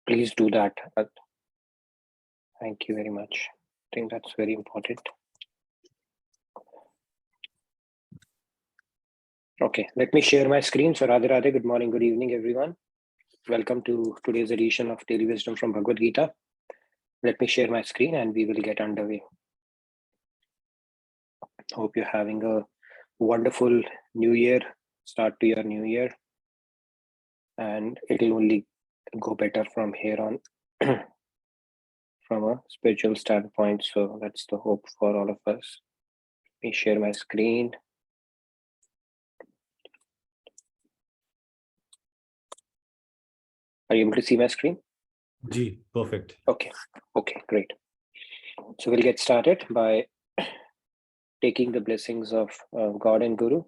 Please do that. Thank you very much. I think that's very important. Okay, let me share my screen. So Radhe Radhe, good morning, good evening, everyone. Welcome to today's edition of Daily Wisdom from Bhagavad Gita. Let me share my screen and we will get underway. Hope you're having a wonderful new year, start to your new year. And it'll only go better from here on from a spiritual standpoint. So that's the hope for all of us. Let me share my screen. Are you able to see my screen? Ji, perfect. Okay, great. So we'll get started by taking the blessings of God and Guru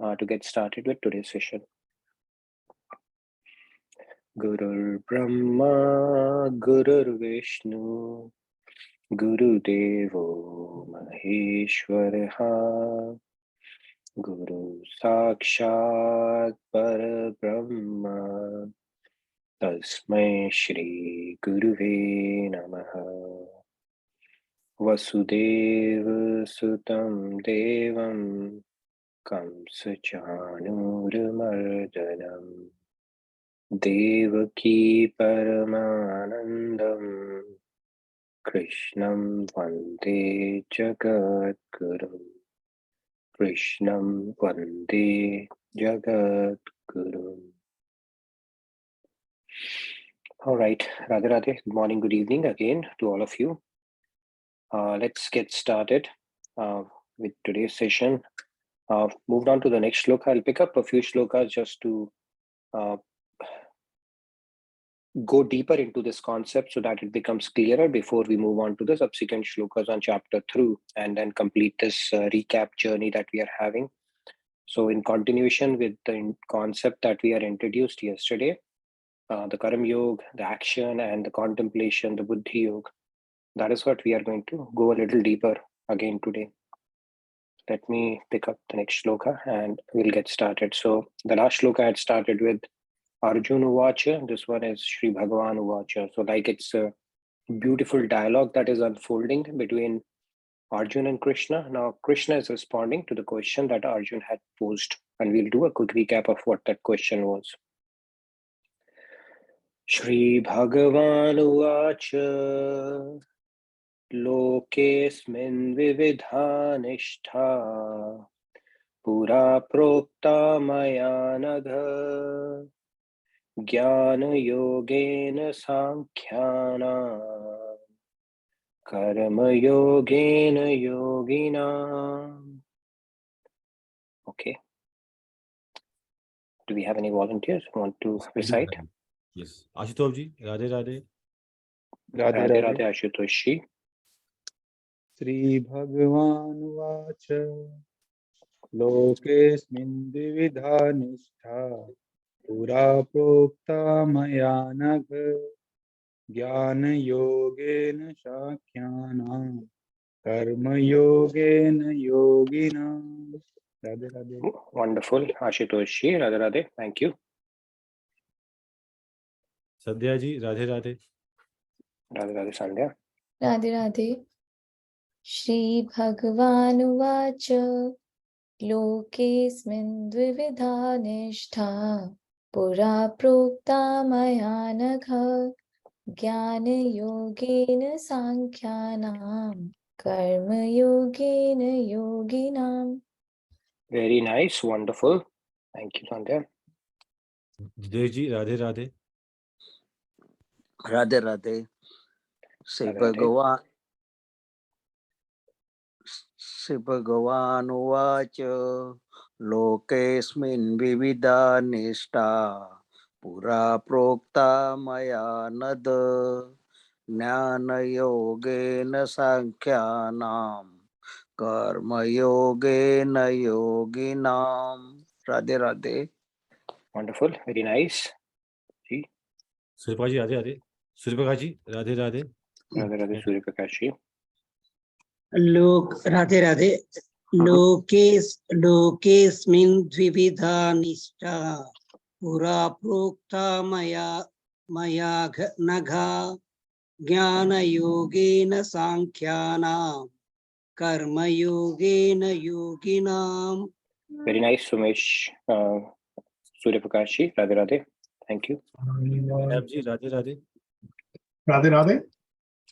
to get started with today's session. Gurur Brahma, Gurur Vishnu, Guru Devo Maheshwaraha, Guru Sakshat Parabrahma, Tasmai Shri Guruve Namaha. Vasudeva Sutam Devam Kamsa Chanurmardanam Devaki Paramanandam Krishnam Vande Jagat Guru. Krishnam Vande Jagat Guru. All right, Radhe Radhe, good morning, good evening again to all of you. Let's get started with today's session. Moved on to the next shloka. I'll pick up a few shlokas just to go deeper into this concept so that it becomes clearer before we move on to the subsequent shlokas on chapter 3 and then complete this recap journey that we are having. So in continuation with the concept that we are introduced yesterday, the Karam Yoga, the action and the contemplation, the Buddhi Yoga, that is what we are going to go a little deeper again today. Let me pick up the next shloka and we'll get started. So the last shloka had started with Arjuna Uvacha. This one is Sri Bhagavan Uvacha. So like it's a beautiful dialogue that is unfolding between Arjuna and Krishna. Now Krishna is responding to the question that Arjuna had posed, and we'll do a quick recap of what that question was. Sri Bhagavan Uvacha Lokesmin Vividha Nishtha Pura Prokta Maya Nagha Jnana Yogena Sankhyana Karma Yogena Yogina. Okay. Do we have any volunteers who want to recite? Yes. Ashutosh ji, Radhe Radhe. Radhe Radhe Ashutosh ji. Sri Bhagavan Vacha Lokesmin Dividha Nishtha Pura Prokta Maya Nagha Jnana Yogena Shakhyana Karma Yogena Yogina. Radhe Radhe. Wonderful. Ashutosh ji, Radhe Radhe. Thank you. Sadhya ji, Radhe Radhe. Radhe Radhe Sandhya. Radhe Radhe. Shri Bhagavan Uvacha Lokesmin Dvividha Nishtha Pura Prokta Maya Nagha Jnana Yogena Sankhyana Karma Yogena Yoginam. Very nice. Wonderful. Thank you, Sandhya. Jidesh ji, Radhe Radhe. Radhe Radhe. Sri Radhe Radhe. Bhagavan Uvacha Lokesmin Vividha Nishta Pura Prokta Maya Nada Jnana Yogena Sankhyanam Karma Yogena Yoginam. Radhe Radhe. Wonderful. Very nice. Ji. Suryaprakash ji, Radhe Radhe. Suryaprakash ji, Radhe Radhe. Radhe Radhe Suryaprakash ji. Radhe Radhe. Lokesmin Dvividha Nishta Pura Prokta Maya मया नघा ज्ञानयोगेन सांख्यानां कर्मयोगेन योगिनां. Very nice, Sumesh. Surya Prakash, Radhe Radhe. Thank you. साहब जी Radhe Radhe Radhe Radhe.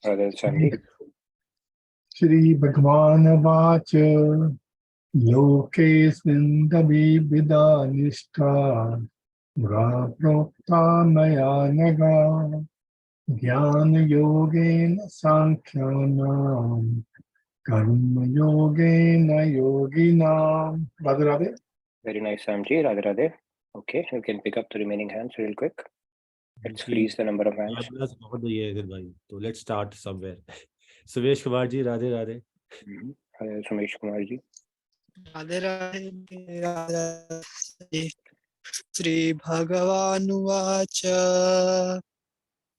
Radhe Sandy. Shri भगवान watch लोकेस्मिन् द्विविधा निष्ठा पुरा प्रोक्ता मया नघा ज्ञानयोगेन सांख्यानां कर्मयोगेन योगिनां. Radhe Radhe. Very nice, Samji. Radhe Radhe. Okay, you can pick up the remaining hands real quick. Let's freeze the number of hands. बहुत ये है भाई, तो let's start somewhere. Sumesh Kumar ji Radhe Radhe. Sumesh Kumar ji. Radhe Radhe Radhe. Shri भगवानुवाच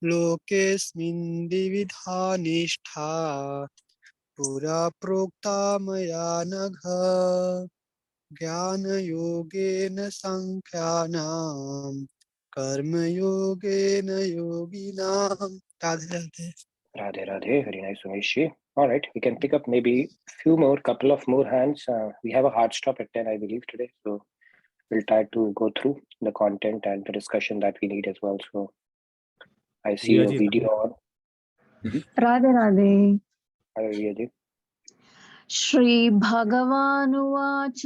लोकेस्मिन् द्विविधा निष्ठा पुरा प्रोक्ता मया नघ ज्ञानयोगेन सांख्यानां कर्मयोगेन योगिनां. Radhe Radhe. Radhe Radhe. Very nice, Sumesh ji. All right, we can pick up maybe couple of more hands. We have a hard stop at 10, I believe, today. So we'll try to go through the content and the discussion that we need as well. So I see Riya a ji, video on. Radhe Radhe. Riya ji. Shri भगवानुवाच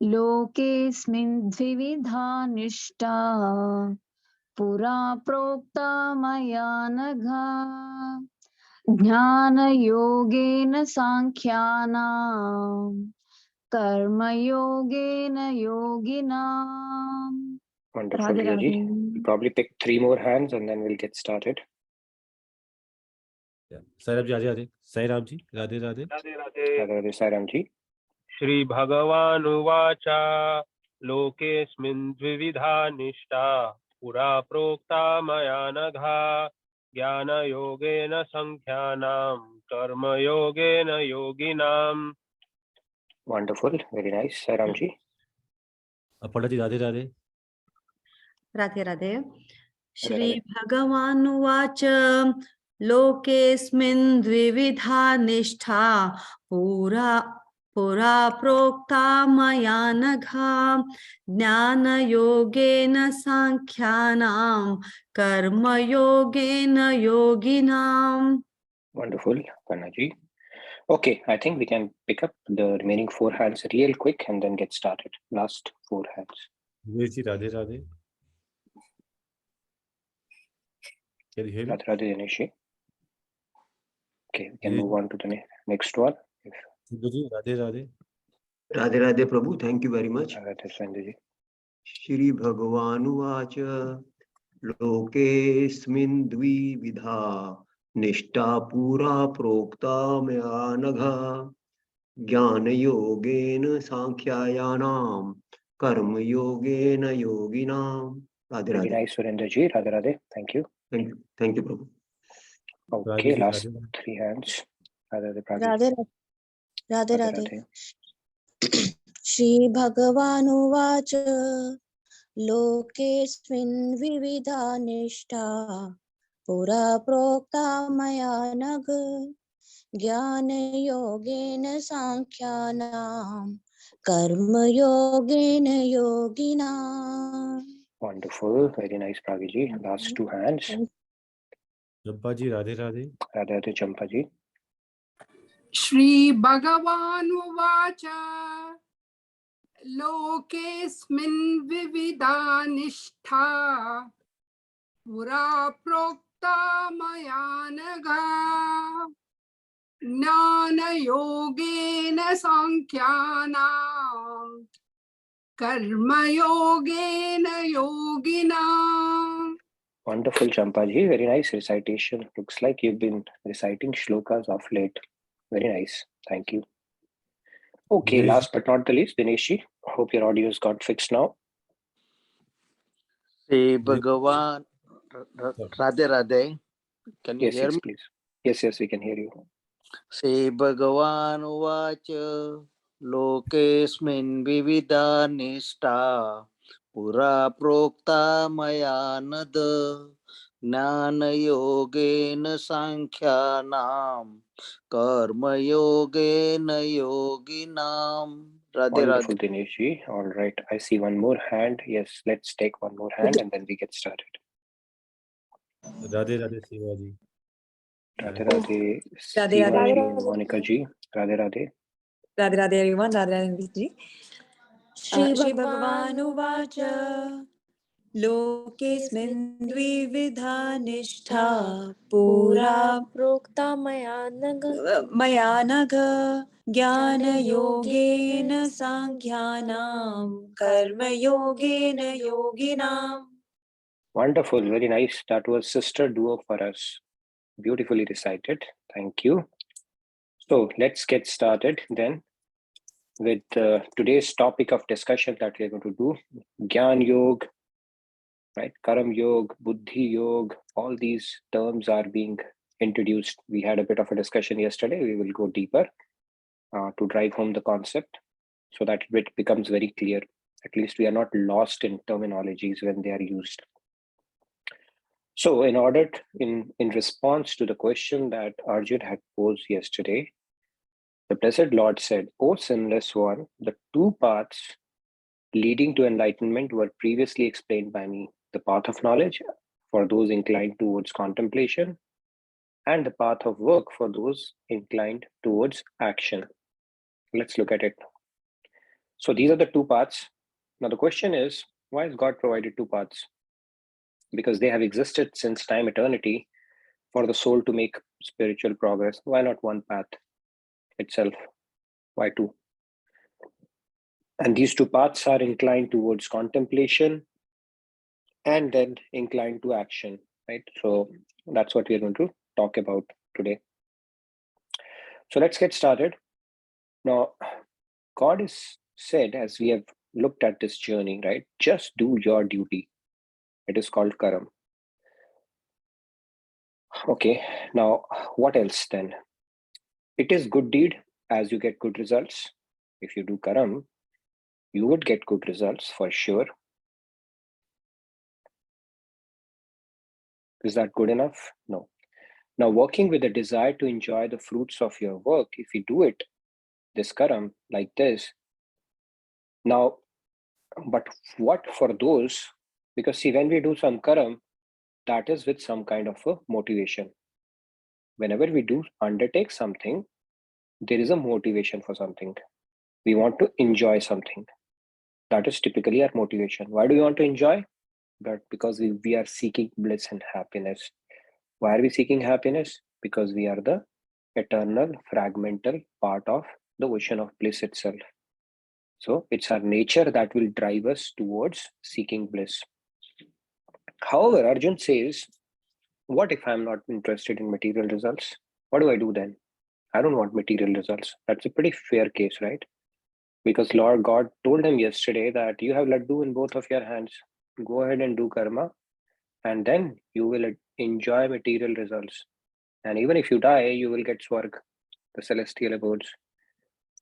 लोकेस्मिन् द्विविधा निष्ठा पुरा प्रोक्ता मया नघ ज्ञानयोगेन सांख्यानां कर्मयोगेन योगिनां. Wonderful, Radhe Riya ji. Radhe. We'll probably pick 3 more hands and then we'll get started. Sairam ji Radhe Radhe. Sairam ji Radhe Radhe. Radhe Radhe, Sairam ji. Shri भगवानुवाच लोकेस्मिन् द्विविधा निष्ठा पुरा प्रोक्ता मया नघा ज्ञानयोगेन सांख्यानां कर्मयोगेन योगिनां. Wonderful, very nice, Sairam ji. पंडित जी राधे राधे. राधे राधे. श्री राधे. भगवानुवाच लोकेस्मिन् द्विविधा निष्ठा पुरा प्रोक्ता मया नघा ज्ञानयोगेन सांख्यानां कर्मयोगेन योगिनां. Wonderful, Kanna ji. Okay, I think we can pick up the remaining 4 hands real quick and then get started. Last 4 hands. Sumesh ji Radhe Radhe. Can you hear me? Radhe Radhe, Dinesh ji. Okay, we can Yes. move on to the next one. Sidhu ji Radhe Radhe. Radhe Radhe प्रभु. Thank you very much. Radhe Sanjay ji. Shri भगवानुवाच लोकेस्मिन् द्विविधा निष्ठा पुरा प्रोक्ता मया नघा ज्ञानयोगेन सांख्यानां कर्मयोगेन योगिनां. Radhe Very Radhe. nice, Surendra ji. Radhe Radhe. Thank you. Thank you Prabhu. Okay, ji, last Radhe. 3 hands. Radhe Radhe, Pragati. Radhe Radhe Radhe Radhe. Radhe. Shri भगवानुवाच लोकेस्मिन् विविधा निष्ठा पुरा प्रोक्ता मया नघ ज्ञानयोगेन सांख्यानां कर्मयोगेन योगिनां. Wonderful, very nice, Pragi ji. Last 2 hands. चंपा जी Radhe Radhe. Radhe Radhe, Champa ji. Shri भगवानुवाच लोकेस्मिन् विविधा निष्ठा पुरा प्रोक्ता मया नघा ज्ञानयोगेन सांख्यानां कर्मयोगेन योगिनां. Wonderful, Champa ji. Very nice recitation. Looks like you've been reciting shlokas of late. Very nice. Thank you. Okay, Yes. last but not the least, Dinesh ji. Hope your audio's got fixed now. Shri भगवान Radhe Radhe. Can you Yes, hear yes, me? please. Yes, we can hear you. Shri भगवान उवाच लोकेस्मिन् विविधा निष्ठा पुरा प्रोक्ता मया नद ज्ञानयोगेन साङ्ख्यानां कर्मयोगेन योगिनां. Radhe Wonderful, Radhe. Dinesh ji. All right. I see one more hand. Yes, let's take one more hand and then we get started. Radhe Radhe Shivaji. Radhe Radhe, Radhe Siva Radhe. ji, Monica ji. Radhe Radhe. Radhe Radhe everyone, Radhe Radhe ji. Shri Bhagavan लोकेऽस्मिन् द्विविधा निष्ठा पुरा प्रोक्ता मया नघ ज्ञानयोगेन साङ्ख्यानां कर्मयोगेन योगिनाम्. Wonderful. Very nice. That was sister duo for us. Beautifully recited. Thank you. So let's get started then with today's topic of discussion that we're going to do. Gyan Yoga, right? Karam Yoga, Buddhi Yoga, all these terms are being introduced. We had a bit of a discussion yesterday. We will go deeper to drive home the concept so that it becomes very clear. At least we are not lost in terminologies when they are used. So in order in response to the question that Arjun had posed yesterday, the Blessed Lord said, "O sinless one, the two paths leading to enlightenment were previously explained by me. The path of knowledge for those inclined towards contemplation, and the path of work for those inclined towards action." Let's look at it. So these are the two paths. Now the question is, why has God provided two paths? Because they have existed since time eternity for the soul to make spiritual progress. Why not one path itself? Why two? And these two paths are inclined towards contemplation and then inclined to action, right? So that's what we're going to talk about today. So let's get started. Now, God is said, as we have looked at this journey, right? Just do your duty. It is called karam. Okay, now what else then? It is good deed as you get good results. If you do karam, you would get good results for sure. Is that good enough? No. Now, working with a desire to enjoy the fruits of your work, if you do it, this karam, like this, now, but what for those? Because see, when we do some karam, that is with some kind of a motivation. Whenever we do undertake something, there is a motivation for something. We want to enjoy something. That is typically our motivation. Why do we want to enjoy? But because we are seeking bliss and happiness. Why are we seeking happiness? Because we are the eternal fragmental part of the ocean of bliss itself. So it's our nature that will drive us towards seeking bliss. However, Arjun says, what if I'm not interested in material results? What do I do then? I don't want material results. That's a pretty fair case, right? Because Lord God told him yesterday that you have laddu in both of your hands. Go ahead and do karma, and then you will enjoy material results. And even if you die, you will get Swarg, the celestial abodes.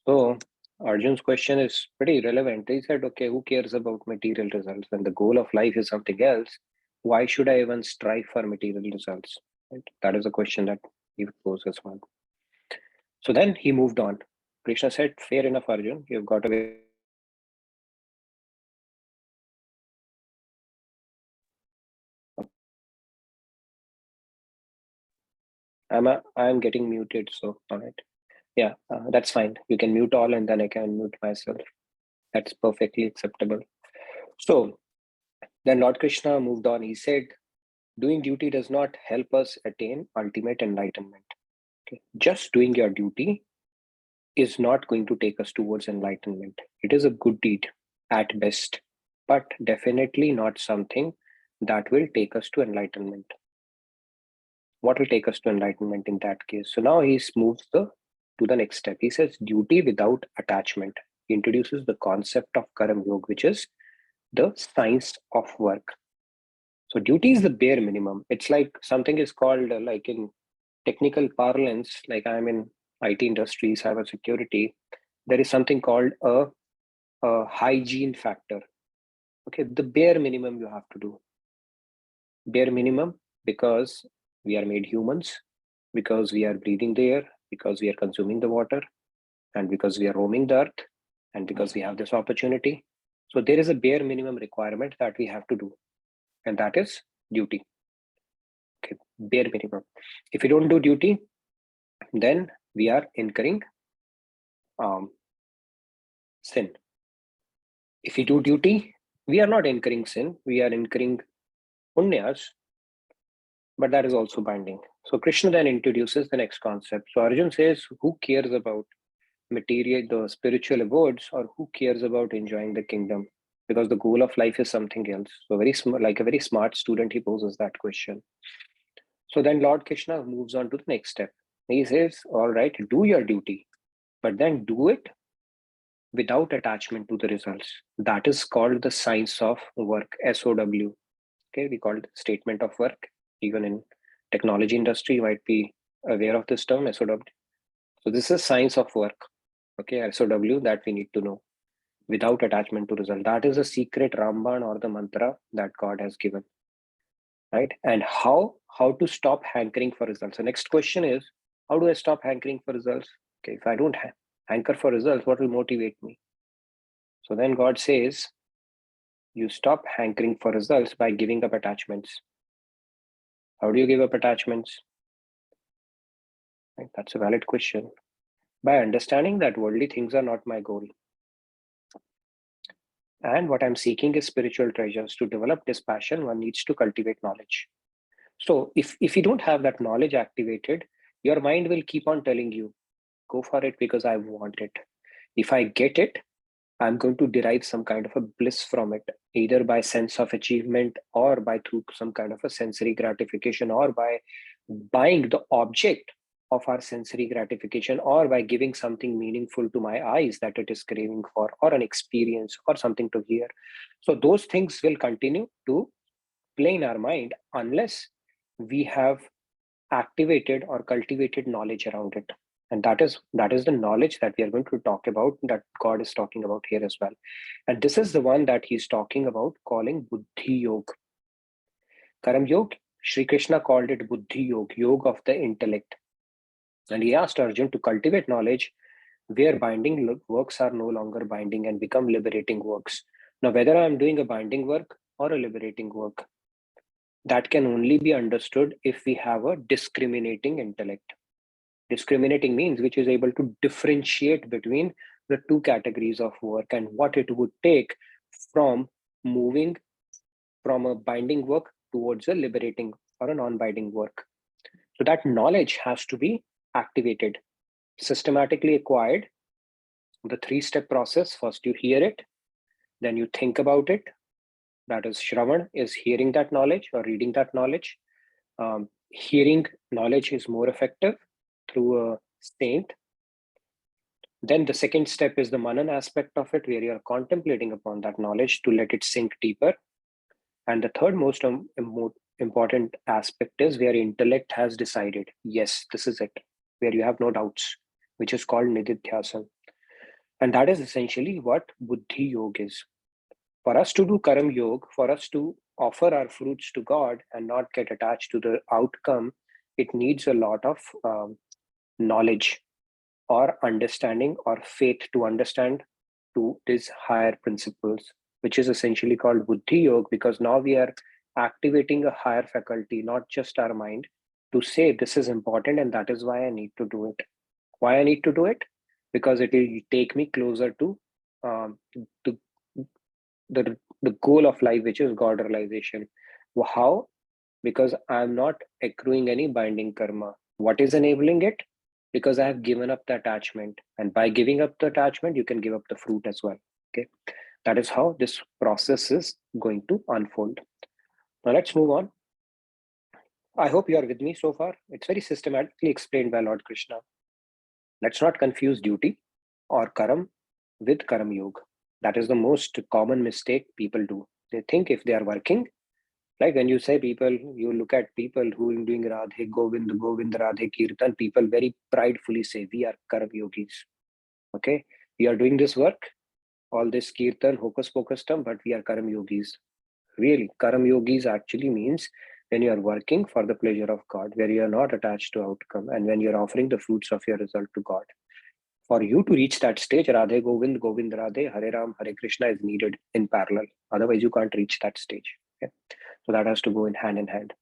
So Arjun's question is pretty relevant. He said, okay, who cares about material results? When the goal of life is something else, why should I even strive for material results? Right? That is a question that he poses one. So then he moved on. Krishna said, fair enough, Arjun. You've got away. I'm getting muted, so all right. Yeah, that's fine. You can mute all and then I can mute myself. That's perfectly acceptable. So then Lord Krishna moved on. He said, doing duty does not help us attain ultimate enlightenment. Okay? Just doing your duty is not going to take us towards enlightenment. It is a good deed at best, but definitely not something that will take us to enlightenment. What will take us to enlightenment in that case? So now he moves to the next step. He says duty without attachment. He introduces the concept of Karam Yoga, which is the science of work. So duty is the bare minimum. It's like something is called like in technical parlance, like I'm in IT industry, cybersecurity, there is something called a hygiene factor. Okay, the bare minimum you have to do. Bare minimum, because we are made humans, because we are breathing the air, because we are consuming the water, and because we are roaming the earth, and because we have this opportunity. So there is a bare minimum requirement that we have to do, and that is duty. Okay, bare minimum. If you don't do duty, then we are incurring sin. If we do duty, we are not incurring sin, we are incurring punyas, but that is also binding. So Krishna then introduces the next concept. So Arjun says, who cares about material, the spiritual abodes, or who cares about enjoying the kingdom? Because the goal of life is something else. So like a very smart student, he poses that question. So then Lord Krishna moves on to the next step. He says, all right, do your duty, but then do it without attachment to the results. That is called the science of work, SOW. Okay, we call it statement of work. Even in technology industry, you might be aware of this term, SOW. So this is science of work. Okay, SOW that we need to know without attachment to result. That is the secret Ramban or the mantra that God has given. Right? And how to stop hankering for results. The next question is, how do I stop hankering for results? Okay, if I don't hanker for results, what will motivate me? So then God says, you stop hankering for results by giving up attachments. How do you give up attachments? Right? That's a valid question. By understanding that worldly things are not my goal. And what I'm seeking is spiritual treasures. To develop this passion, one needs to cultivate knowledge. So if you don't have that knowledge activated, your mind will keep on telling you, go for it because I want it. If I get it, I'm going to derive some kind of a bliss from it, either by sense of achievement or by through some kind of a sensory gratification, or by buying the object of our sensory gratification, or by giving something meaningful to my eyes that it is craving for, or an experience or something to hear. So those things will continue to play in our mind unless we have activated or cultivated knowledge around it. And that is the knowledge that we are going to talk about, that God is talking about here as well. And this is the one that he's talking about, calling Buddhi Yoga. Karam Yoga, Sri Krishna called it Buddhi Yoga, yoga of the intellect. And he asked Arjun to cultivate knowledge where binding works are no longer binding and become liberating works. Now, whether I'm doing a binding work or a liberating work, that can only be understood if we have a discriminating intellect. Discriminating means which is able to differentiate between the two categories of work and what it would take from moving from a binding work towards a liberating or a non-binding work. So that knowledge has to be activated, systematically acquired. The three-step process: first you hear it, then you think about it. That is Shravan, is hearing that knowledge or reading that knowledge. Hearing knowledge is more effective through a saint. Then the second step is the Manan aspect of it, where you are contemplating upon that knowledge to let it sink deeper. And the third most important aspect is where intellect has decided, yes, this is it, where you have no doubts, which is called Nididhyasana. And that is essentially what Buddhi Yoga is. For us to do Karam Yoga, for us to offer our fruits to God and not get attached to the outcome, it needs a lot of knowledge or understanding or faith to understand to these higher principles, which is essentially called Buddhi Yoga, because now we are activating a higher faculty, not just our mind, to say this is important and that is why I need to do it. Why I need to do it? Because it will take me closer to the, the goal of life, which is God realization. How? Because I'm not accruing any binding karma. What is enabling it? Because I have given up the attachment, and by giving up the attachment, you can give up the fruit as well. Okay, that is how this process is going to unfold. Now let's move on. I hope you are with me so far. It's very systematically explained by Lord Krishna. Let's not confuse duty or karam with karam yoga. That is the most common mistake people do. They think if they are working, like when you say people, you look at people who are doing Radhe Govind, Govind Radhe Kirtan, people very pridefully say, we are Karma Yogis. Okay, we are doing this work all this kirtan, hocus pocus stuff, but we are Karam Yogis. Really, Karam Yogis actually means when you are working for the pleasure of God, where you are not attached to outcome, and when you are offering the fruits of your result to God. For you to reach that stage, Radhe Govind, Govind Radhe, Hare Ram, Hare Krishna is needed in parallel. Otherwise, you can't reach that stage. Okay? So that has to go in hand.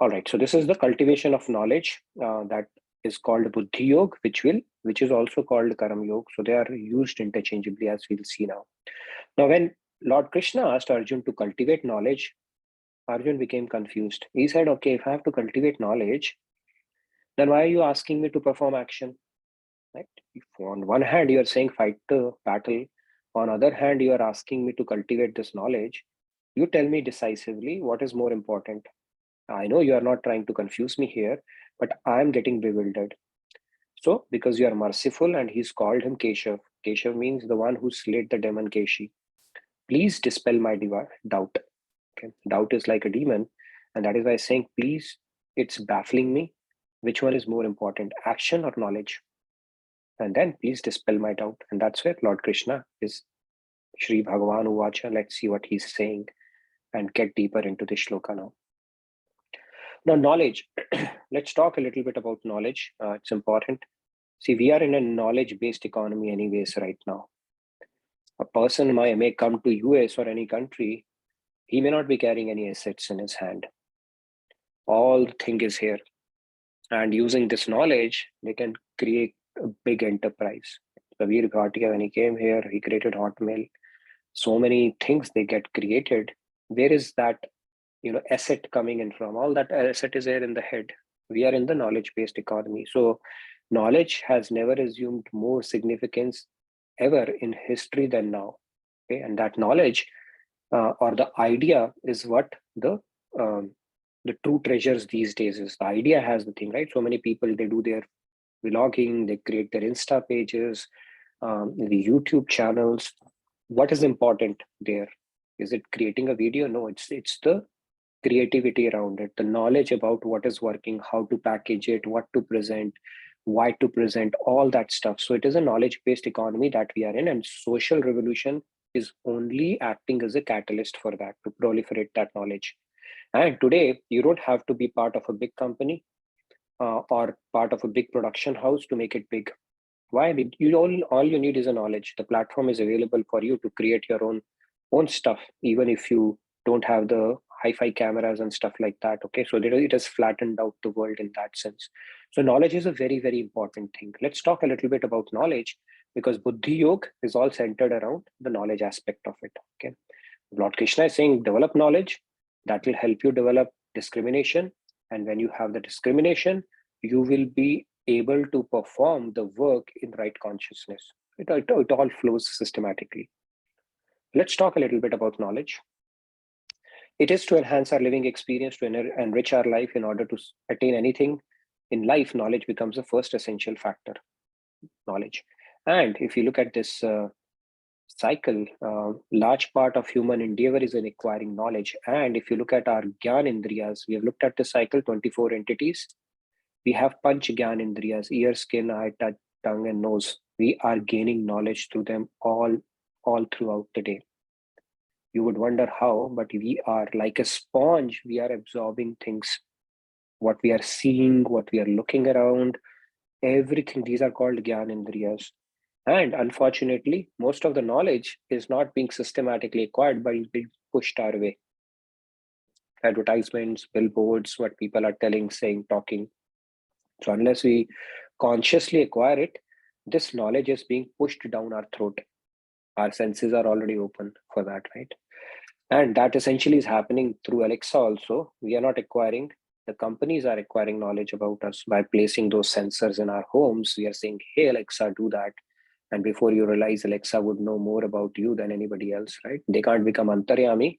All right. So this is the cultivation of knowledge that is called Buddhi Yoga, which is also called Karam Yoga. So they are used interchangeably, as we'll see now. Now, when Lord Krishna asked Arjun to cultivate knowledge, Arjun became confused. He said, okay, if I have to cultivate knowledge, then why are you asking me to perform action? Right? If on one hand, you are saying fight the battle. On other hand, you are asking me to cultivate this knowledge. You tell me decisively what is more important. I know you are not trying to confuse me here, but I'm getting bewildered. So, because you are merciful, and he's called him Keshav. Keshav means the one who slayed the demon Keshi. Please dispel my doubt. Okay? Doubt is like a demon, and that is why I'm saying, please, it's baffling me. Which one is more important, action or knowledge? And then please dispel my doubt. And that's where Lord Krishna is Shri Bhagavan Uvacha. Let's see what he's saying and get deeper into the shloka now. Now, knowledge. Let's talk a little bit about knowledge. It's important. See, we are in a knowledge-based economy anyways right now. A person may come to US or any country, he may not be carrying any assets in his hand. All the thing is here. And using this knowledge, they can create a big enterprise. Pravir Bhatia, when he came here, he created Hotmail. So many things they get created. Where is that asset coming in from? All that asset is there in the head. We are in the knowledge-based economy. So knowledge has never assumed more significance ever in history than now. Okay? And that knowledge or the idea is what the true treasures these days is. The idea has the thing, right? So many people, they do their vlogging, they create their Insta pages, the YouTube channels. What is important there? Is it creating a video? No, it's the creativity around it, the knowledge about what is working, how to package it, what to present, why to present, all that stuff. So it is a knowledge-based economy that we are in, and social revolution is only acting as a catalyst for that, to proliferate that knowledge. And today, you don't have to be part of a big company or part of a big production house to make it big. Why? All you need is a knowledge. The platform is available for you to create your own stuff, even if you don't have the hi-fi cameras and stuff like that. Okay, so it has flattened out the world in that sense. So knowledge is a very, very important thing. Let's talk a little bit about knowledge, because Buddhi Yoga is all centered around the knowledge aspect of it. Okay, Lord Krishna is saying develop knowledge that will help you develop discrimination, and when you have the discrimination, you will be able to perform the work in right consciousness. It all flows systematically. Let's talk a little bit about knowledge. It is to enhance our living experience, to enrich our life. In order to attain anything in life, knowledge becomes the first essential factor. Knowledge. And if you look at this cycle, large part of human endeavor is in acquiring knowledge. And if you look at our Gyan Indriyas, we have looked at the cycle, 24 entities. We have Panch Gyan Indriyas, ear, skin, eye, touch, tongue, and nose. We are gaining knowledge through them all throughout the day. You would wonder how, but we are like a sponge. We are absorbing things, what we are seeing, what we are looking around, everything. These are called Gyan Indriyas. And unfortunately, most of the knowledge is not being systematically acquired, but is being pushed our way. Advertisements, billboards, what people are telling, saying, talking. So unless we consciously acquire it, this knowledge is being pushed down our throat. Our senses are already open for that, right? And that essentially is happening through Alexa also. We are not acquiring, the companies are acquiring knowledge about us by placing those sensors in our homes. We are saying, hey, Alexa, do that. And before you realize, Alexa would know more about you than anybody else, right? They can't become Antaryami,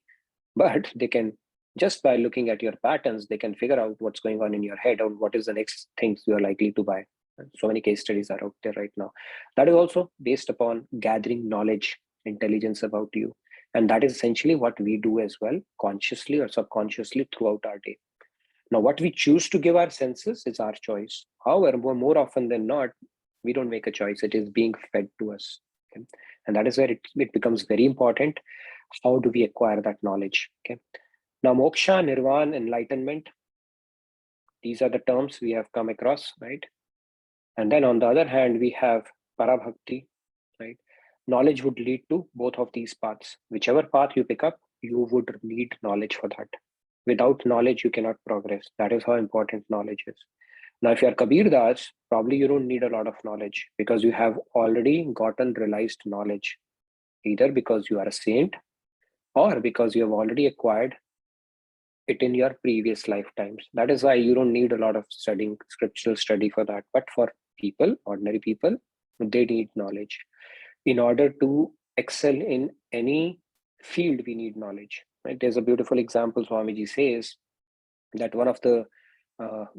but they can, just by looking at your patterns, they can figure out what's going on in your head or what is the next things you are likely to buy. So many case studies are out there right now. That is also based upon gathering knowledge, intelligence about you. And that is essentially what we do as well, consciously or subconsciously throughout our day. Now, what we choose to give our senses is our choice. However, more often than not, we don't make a choice. It is being fed to us. Okay? And that is where it becomes very important. How do we acquire that knowledge? Okay. Now, moksha, nirvana, enlightenment, these are the terms we have come across, right? And then on the other hand, we have parabhakti, right? Knowledge would lead to both of these paths. Whichever path you pick up, you would need knowledge for that. Without knowledge, you cannot progress. That is how important knowledge is. Now, if you are Kabir Das, probably you don't need a lot of knowledge because you have already gotten realized knowledge, either because you are a saint or because you have already acquired it in your previous lifetimes. That is why you don't need a lot of studying, scriptural study for that. But for people, ordinary people, they need knowledge. In order to excel in any field, we need knowledge. Right? There's a beautiful example Swamiji says that one of the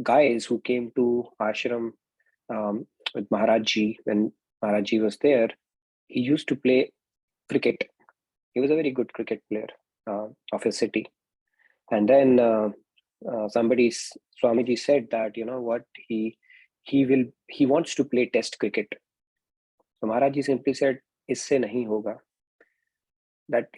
guys who came to ashram with Maharajji, when Maharajji was there, he used to play cricket. He was a very good cricket player of his city. And then Swamiji said that, you know what, he wants to play test cricket. So Maharajji simply said, "Isse nahi hoga." That,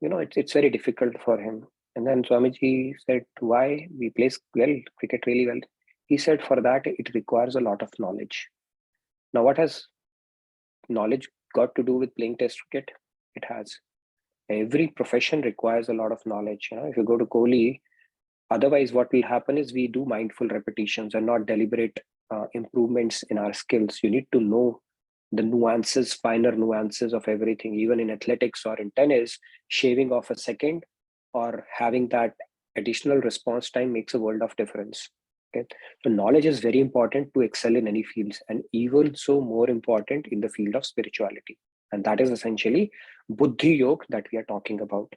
you know, it's very difficult for him. And then Swamiji said, "Why? We play well, cricket really well." He said, "For that, it requires a lot of knowledge." Now, what has knowledge got to do with playing test cricket? It has. Every profession requires a lot of knowledge. You know, if you go to Kohli, otherwise what will happen is we do mindful repetitions and not deliberate improvements in our skills. You need to know the nuances, finer nuances of everything. Even in athletics or in tennis, shaving off a second or having that additional response time makes a world of difference. Okay, so knowledge is very important to excel in any fields, and even so more important in the field of spirituality. And that is essentially Buddhi Yoga that we are talking about.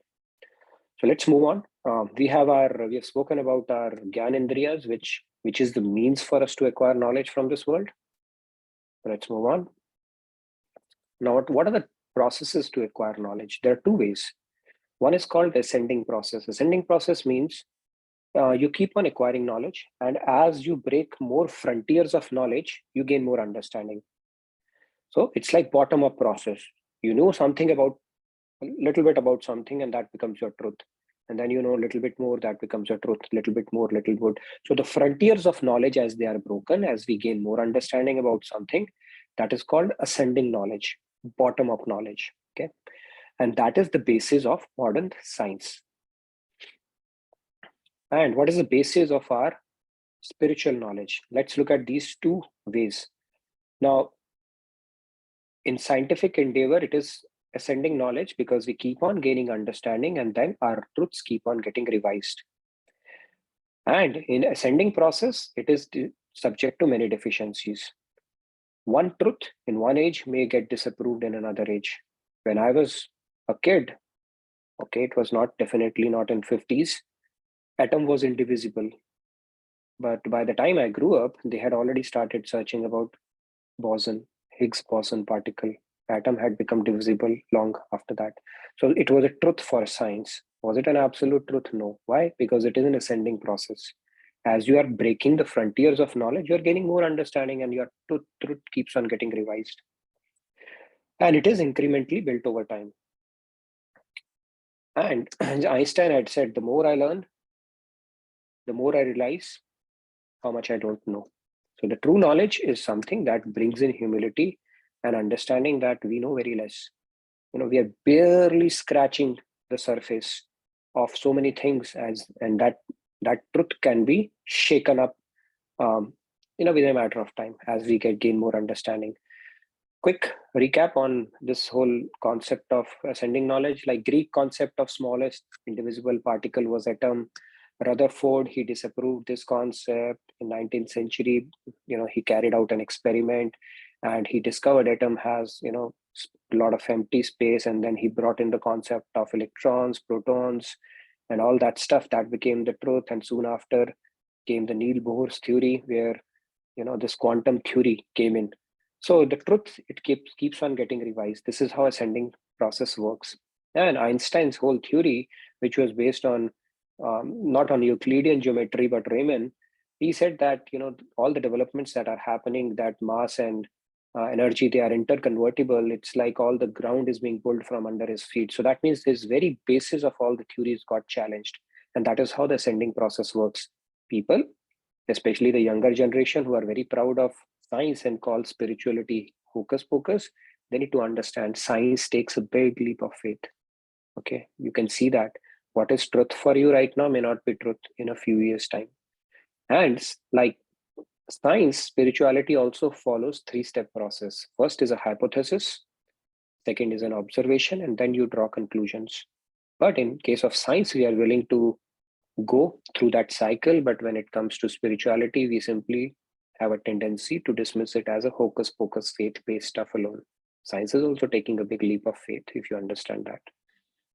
So let's move on. We have spoken about our Gyanendriyas, which is the means for us to acquire knowledge from this world. Let's move on. Now, what are the processes to acquire knowledge? There are two ways. One is called ascending process. Ascending process means you keep on acquiring knowledge, and as you break more frontiers of knowledge, you gain more understanding. So it's like bottom-up process. You know something about a little bit about something, and that becomes your truth. And then you know a little bit more, that becomes your truth, little bit more, little bit. So the frontiers of knowledge, as they are broken, as we gain more understanding about something, that is called ascending knowledge, bottom-up knowledge. Okay, and that is the basis of modern science. And what is the basis of our spiritual knowledge? Let's look at these two ways. Now, in scientific endeavor, it is ascending knowledge because we keep on gaining understanding and then our truths keep on getting revised. And in ascending process, it is subject to many deficiencies. One truth in one age may get disapproved in another age. When I was a kid, okay, it was definitely not in 50s, atom was indivisible. But by the time I grew up, they had already started searching about boson, Higgs boson particle. Atom had become divisible long after that. So it was a truth for science. Was it an absolute truth? No. Why? Because it is an ascending process. As you are breaking the frontiers of knowledge, you're gaining more understanding and your truth keeps on getting revised. And it is incrementally built over time. And Einstein had said, the more I learn, the more I realize how much I don't know. So the true knowledge is something that brings in humility and understanding that we know very less. You know, we are barely scratching the surface of so many things, and that truth can be shaken up, within a matter of time as we gain more understanding. Quick recap on this whole concept of ascending knowledge. Like Greek concept of smallest indivisible particle was atom. Rutherford, he disapproved this concept in 19th century. You know, he carried out an experiment and he discovered atom has, you know, a lot of empty space, and then he brought in the concept of electrons, protons, and all that stuff. That became the truth. And soon after came the Niels Bohr's theory, where, you know, this quantum theory came in. So the truth, it keeps on getting revised. This is how ascending process works. And Einstein's whole theory, which was based on not on Euclidean geometry but Riemann, he said that, you know, all the developments that are happening, that mass and energy, they are interconvertible. It's like all the ground is being pulled from under his feet. So that means this very basis of all the theories got challenged. And that is how the ascending process works. People, especially the younger generation who are very proud of science and call spirituality hocus pocus, they need to understand science takes a big leap of faith. Okay, you can see that what is truth for you right now may not be truth in a few years' time. And like science, spirituality also follows three-step process. First is a hypothesis, second is an observation, and then you draw conclusions. But in case of science, we are willing to go through that cycle. But when it comes to spirituality, we simply have a tendency to dismiss it as a hocus pocus, faith-based stuff alone. Science is also taking a big leap of faith, if you understand that.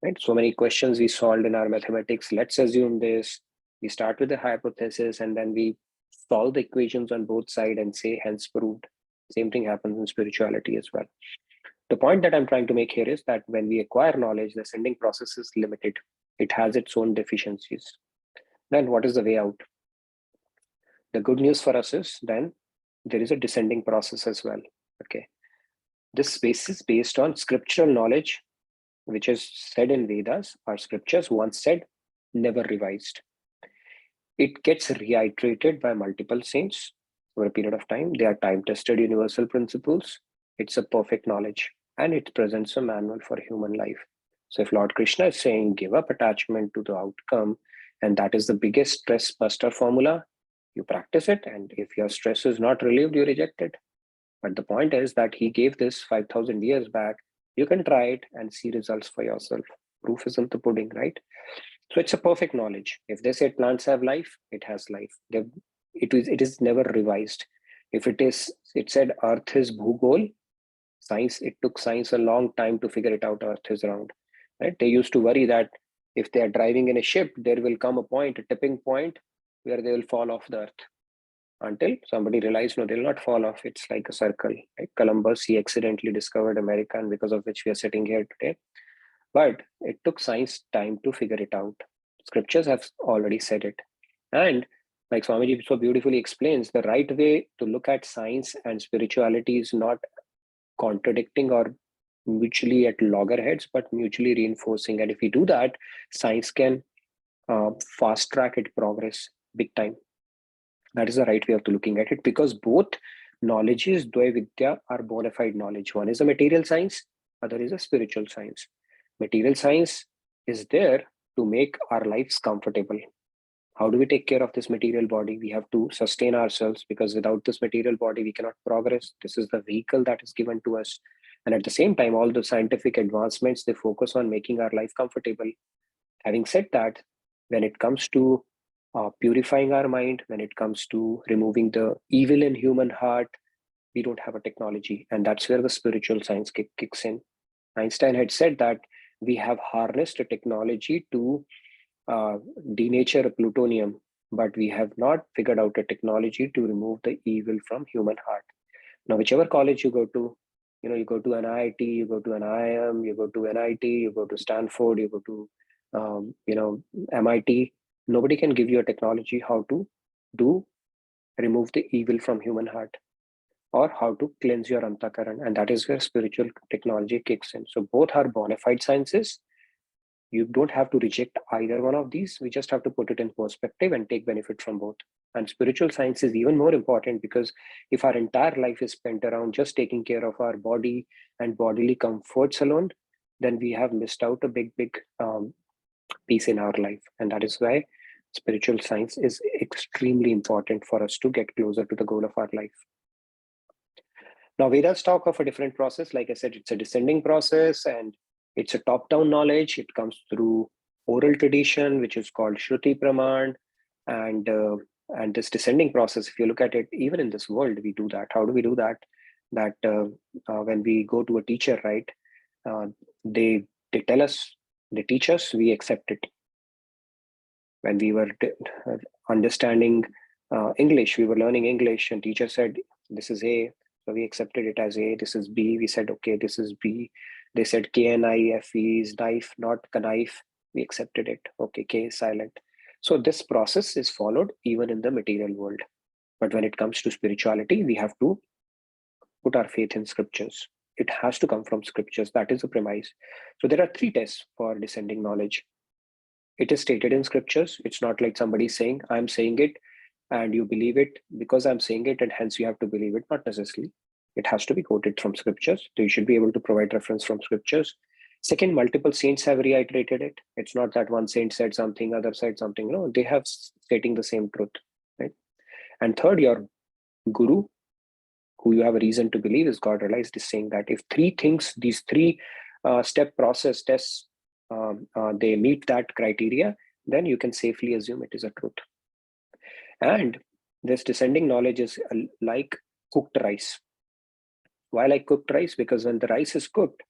Right? So many questions we solved in our mathematics. Let's assume this. We start with the hypothesis and then we solve the equations on both sides and say hence proved. Same thing happens in spirituality as well. The point that I'm trying to make here is that when we acquire knowledge, the ascending process is limited. It has its own deficiencies. Then what is the way out? The good news for us is then there is a descending process as well. Okay. This space is based on scriptural knowledge, which is said in Vedas, our scriptures once said, never revised. It gets reiterated by multiple saints over a period of time. They are time-tested universal principles. It's a perfect knowledge, and it presents a manual for human life. So if Lord Krishna is saying, give up attachment to the outcome, and that is the biggest stress buster formula, you practice it, and if your stress is not relieved, you reject it. But the point is that he gave this 5,000 years back. You can try it and see results for yourself. Proof is in the pudding, right? So it's a perfect knowledge. If they say plants have life, it has life. It is never revised. If it said Earth is Bhugol, science, it took science a long time to figure it out. Earth is round, right? They used to worry that if they are driving in a ship, there will come a point, a tipping point, where they will fall off the Earth. Until somebody realized, no, they'll not fall off. It's like a circle. Right? Columbus, he accidentally discovered America, and because of which we are sitting here today. But it took science time to figure it out. Scriptures have already said it. And like Swamiji so beautifully explains, the right way to look at science and spirituality is not contradicting or mutually at loggerheads, but mutually reinforcing. And if we do that, science can fast track its progress big time. That is the right way of looking at it, because both knowledges, Dvaya Vidya, are bona fide knowledge. One is a material science, other is a spiritual science. Material science is there to make our lives comfortable. How do we take care of this material body? We have to sustain ourselves, because without this material body, we cannot progress. This is the vehicle that is given to us. And at the same time, all the scientific advancements, they focus on making our life comfortable. Having said that, when it comes to purifying our mind, when it comes to removing the evil in human heart, we don't have a technology. And that's where the spiritual science kicks in. Einstein had said that we have harnessed a technology to denature a plutonium, but we have not figured out a technology to remove the evil from human heart. Now, whichever college you go to, you go to an IIT, you go to an IIM, you go to NIT, you go to Stanford, you go to MIT, nobody can give you a technology how to remove the evil from human heart, or how to cleanse your antakaran. And that is where spiritual technology kicks in. So both are bona fide sciences. You don't have to reject either one of these. We just have to put it in perspective and take benefit from both. And spiritual science is even more important, because if our entire life is spent around just taking care of our body and bodily comforts alone, then we have missed out a big piece in our life. And that is why spiritual science is extremely important for us to get closer to the goal of our life. Now, Vedas talk of a different process. Like I said, it's a descending process, and it's a top-down knowledge. It comes through oral tradition, which is called Shruti Praman. And this descending process, if you look at it, even in this world, we do that. How do we do that? That when we go to a teacher, right, they tell us, they teach us, we accept it. When we were understanding English, we were learning English, and teacher said, this is A. So we accepted it as A. This is B. We said, okay, this is B. They said KNIFE is knife, not knife. We accepted it. Okay, K is silent. So this process is followed even in the material world. But when it comes to spirituality, we have to put our faith in scriptures. It has to come from scriptures. That is the premise. So there are 3 tests for descending knowledge. It is stated in scriptures. It's not like somebody saying, I'm saying it and you believe it because I'm saying it and hence you have to believe it. Not necessarily. It has to be quoted from scriptures. So you should be able to provide reference from scriptures. Second, multiple saints have reiterated it. It's not that one saint said something, other said something. No, they have stating the same truth, right? And third, your guru, who you have a reason to believe is God realized, is saying that if 3 things, these 3 step process tests, they meet that criteria, then you can safely assume it is a truth. And this descending knowledge is like cooked rice. Why like cooked rice? Because when the rice is cooked,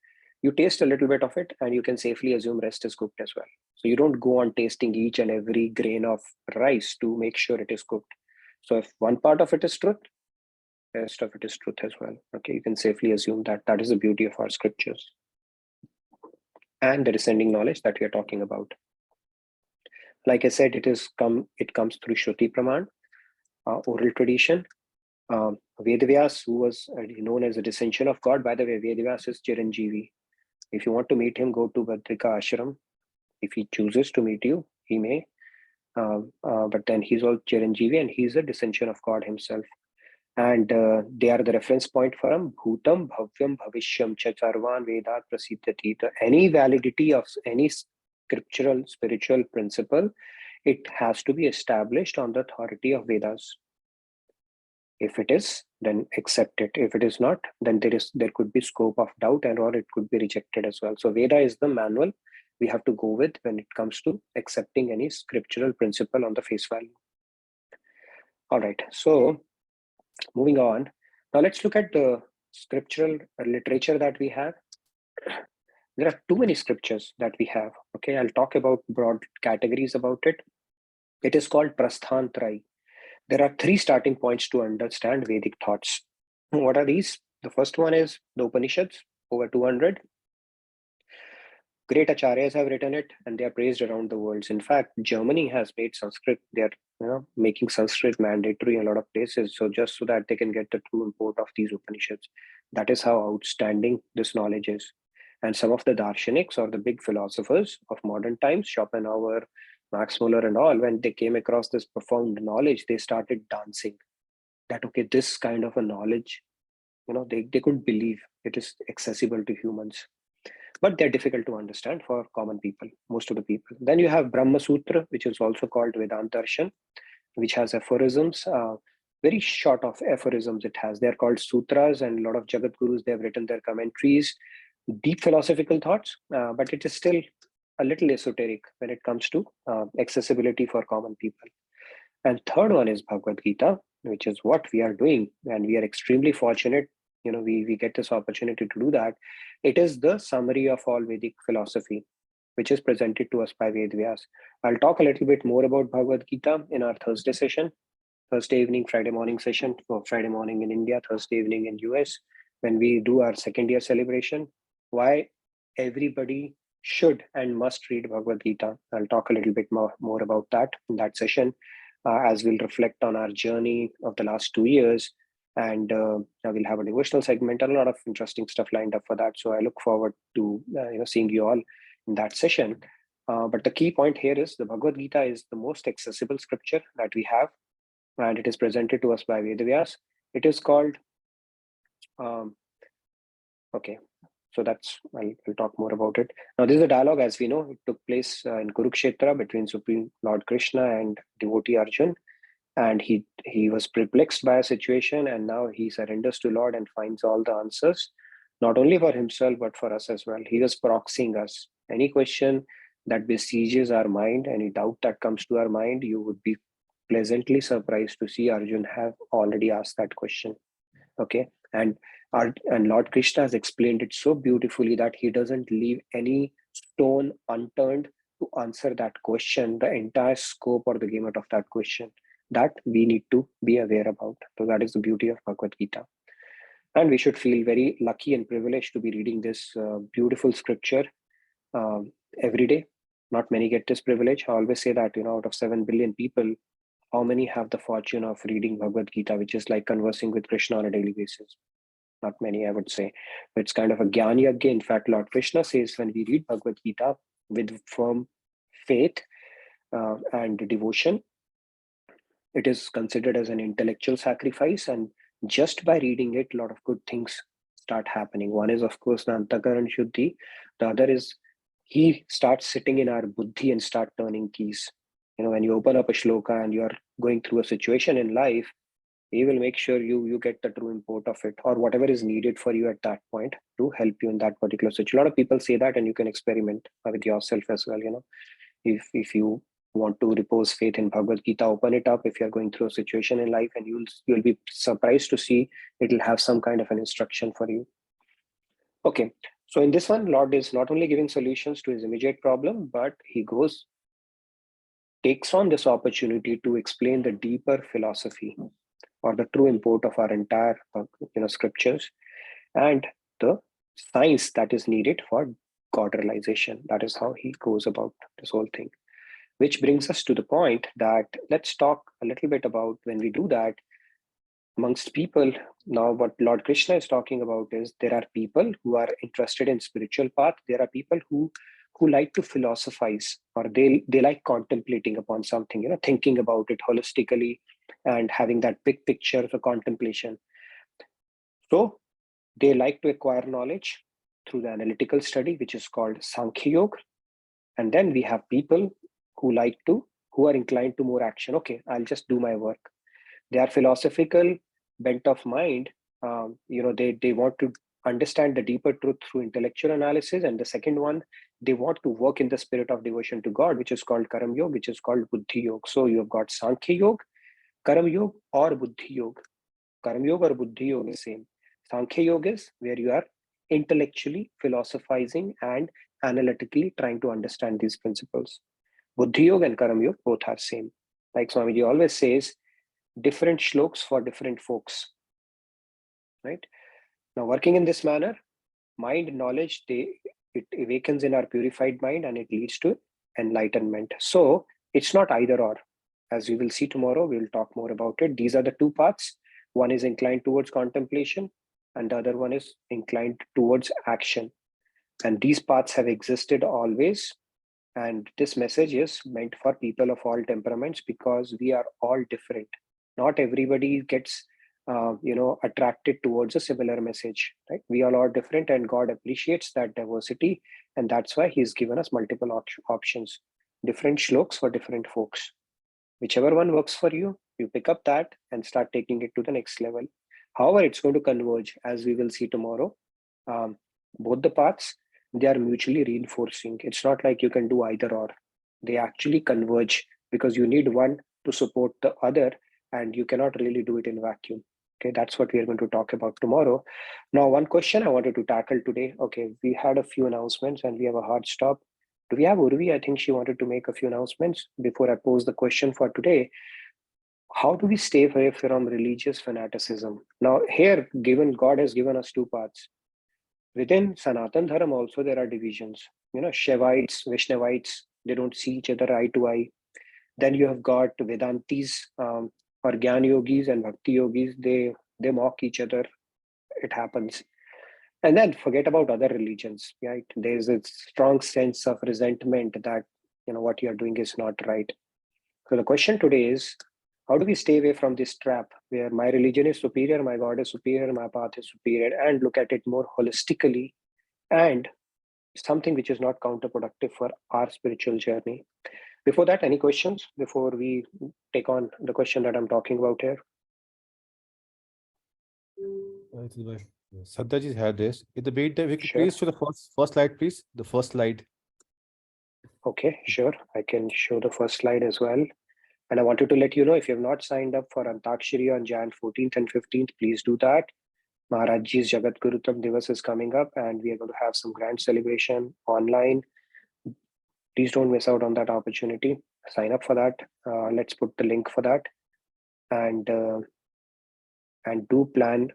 you taste a little bit of it and you can safely assume rest is cooked as well. So you don't go on tasting each and every grain of rice to make sure it is cooked. So if one part of it is truth, the rest of it is truth as well. Okay, you can safely assume that. That is the beauty of our scriptures and the descending knowledge that we are talking about. Like I said, it comes through Shruti Praman, oral tradition. Vedavyas, who was known as a descension of God. By the way, Vedavyas is Chiranjeevi. If you want to meet him, go to Badrika Ashram. If he chooses to meet you, he may. But then he's all Chiranjeevi and he's a descension of God himself. And they are the reference point for him. Bhutam, Bhavyam, Bhavishyam, Chacharvan, Vedat, Prasiddhati. Any validity of any scriptural, spiritual principle, it has to be established on the authority of Vedas. If it is, then accept it. If it is not, then there could be scope of doubt and or it could be rejected as well. So Veda is the manual we have to go with when it comes to accepting any scriptural principle on the face value. All right, so moving on. Now let's look at the scriptural literature that we have. There are too many scriptures that we have. Okay, I'll talk about broad categories about it. It is called Prasthantraya. There are 3 starting points to understand Vedic thoughts. What are these? The first one is the Upanishads, over 200. Great acharyas have written it and they are praised around the world. In fact, Germany has made Sanskrit, they are making Sanskrit mandatory in a lot of places. So just so that they can get the true import of these Upanishads. That is how outstanding this knowledge is. And some of the darshaniks or the big philosophers of modern times, Schopenhauer, Max Muller and all, when they came across this profound knowledge, they started dancing. That, okay, this kind of a knowledge, they couldn't believe it is accessible to humans. But they're difficult to understand for common people, most of the people. Then you have Brahma Sutra, which is also called Vedanta Darshan, which has aphorisms, very short of aphorisms it has. They're called sutras, and a lot of Jagat Gurus, they have written their commentaries, deep philosophical thoughts, but it is still a little esoteric when it comes to accessibility for common people. And third one is Bhagavad Gita, which is what we are doing. And we are extremely fortunate, we get this opportunity to do that. It is the summary of all Vedic philosophy, which is presented to us by Vedavyas. I'll talk a little bit more about Bhagavad Gita in our Thursday session, Thursday evening, Friday morning session, or Friday morning in India, Thursday evening in US, when we do our second year celebration. Why everybody should and must read Bhagavad Gita. I'll talk a little bit more about that in that session, as we'll reflect on our journey of the last 2 years. And we'll have a devotional segment and a lot of interesting stuff lined up for that. So I look forward to seeing you all in that session. But the key point here is the Bhagavad Gita is the most accessible scripture that we have, and it is presented to us by Vedavyas. It is called, okay, so I'll talk more about it. Now, this is a dialogue, as we know, it took place in Kurukshetra between Supreme Lord Krishna and devotee Arjun. And he was perplexed by a situation, and now he surrenders to Lord and finds all the answers, not only for himself, but for us as well. He was proxying us. Any question that besieges our mind, any doubt that comes to our mind, you would be pleasantly surprised to see Arjun have already asked that question. Okay, and Lord Krishna has explained it so beautifully that he doesn't leave any stone unturned to answer that question, the entire scope or the gamut of that question that we need to be aware about. So that is the beauty of Bhagavad Gita. And we should feel very lucky and privileged to be reading this beautiful scripture every day. Not many get this privilege. I always say that, out of 7 billion people, how many have the fortune of reading Bhagavad Gita, which is like conversing with Krishna on a daily basis? not many, I would say. It's kind of a Gyan Yagya. In fact, Lord Krishna says when we read Bhagavad Gita with firm faith and devotion, it is considered as an intellectual sacrifice. And just by reading it, a lot of good things start happening. One is, of course, the Antakaran Shuddhi. The other is he starts sitting in our buddhi and start turning keys. When you open up a shloka and you're going through a situation in life, he will make sure you get the true import of it, or whatever is needed for you at that point to help you in that particular situation. A lot of people say that, and you can experiment with yourself as well. If you want to repose faith in Bhagavad Gita, open it up if you're going through a situation in life, and you'll be surprised to see it'll have some kind of an instruction for you. Okay, so in this one, Lord is not only giving solutions to his immediate problem, but he takes on this opportunity to explain the deeper philosophy or the true import of our entire scriptures and the science that is needed for God realization. That is how he goes about this whole thing. Which brings us to the point that let's talk a little bit about when we do that amongst people. Now, what Lord Krishna is talking about is there are people who are interested in spiritual path. There are people who like to philosophize, or they like contemplating upon something, thinking about it holistically and having that big picture of a contemplation. So they like to acquire knowledge through the analytical study, which is called Sankhya Yoga. And then we have people who are inclined to more action. Okay, I'll just do my work. They are philosophical bent of mind. They want to understand the deeper truth through intellectual analysis. And the second one, they want to work in the spirit of devotion to God, which is called Karam Yoga, which is called Buddhi Yoga. So you have got Sankhya Yoga, Karam Yoga, or Buddhi Yoga. Karam Yoga or Buddhi Yoga is same. Sankhya Yoga is where you are intellectually philosophizing and analytically trying to understand these principles. Buddhi Yoga and Karam Yoga both are same. Like Swamiji always says, different shloks for different folks. Right? Now, working in this manner, mind knowledge, it awakens in our purified mind and it leads to enlightenment. So it's not either or. As we will see tomorrow, we'll talk more about it. These are the two paths. One is inclined towards contemplation and the other one is inclined towards action. And these paths have existed always. And this message is meant for people of all temperaments because we are all different. Not everybody gets attracted towards a similar message, right? We all are different and God appreciates that diversity. And that's why he's given us multiple options, different shloks for different folks. Whichever one works for you, you pick up that and start taking it to the next level. However, it's going to converge, as we will see tomorrow. Both the paths, they are mutually reinforcing. It's not like you can do either or. They actually converge because you need one to support the other, and you cannot really do it in vacuum. Okay, that's what we are going to talk about tomorrow. Now, one question I wanted to tackle today. Okay, we had a few announcements and we have a hard stop. Do we have Urvi? I think she wanted to make a few announcements before I pose the question for today. How do we stay away from religious fanaticism? Now, here, given God has given us two paths. Within Sanatan Dharam also there are divisions. Shaivites, Vaishnavites, they don't see each other eye to eye. Then you have got Vedantis, or Gyan Yogis and Bhakti Yogis. They mock each other. It happens. And then forget about other religions, right? There's a strong sense of resentment that what you are doing is not right. So the question today is, how do we stay away from this trap where my religion is superior, my God is superior, my path is superior, and look at it more holistically and something which is not counterproductive for our spiritual journey? Before that, any questions before we take on the question that I'm talking about here? Sadhyaji had this. In the meantime, we could Sure. please show the first slide, please. The first slide. Okay, sure. I can show the first slide as well. And I wanted to let you know, if you have not signed up for Antakshari on Jan 14th and 15th, please do that. Maharajji's Jagat Gurutam Divas is coming up and we are going to have some grand celebration online. Please don't miss out on that opportunity. Sign up for that. Let's put the link for that. And do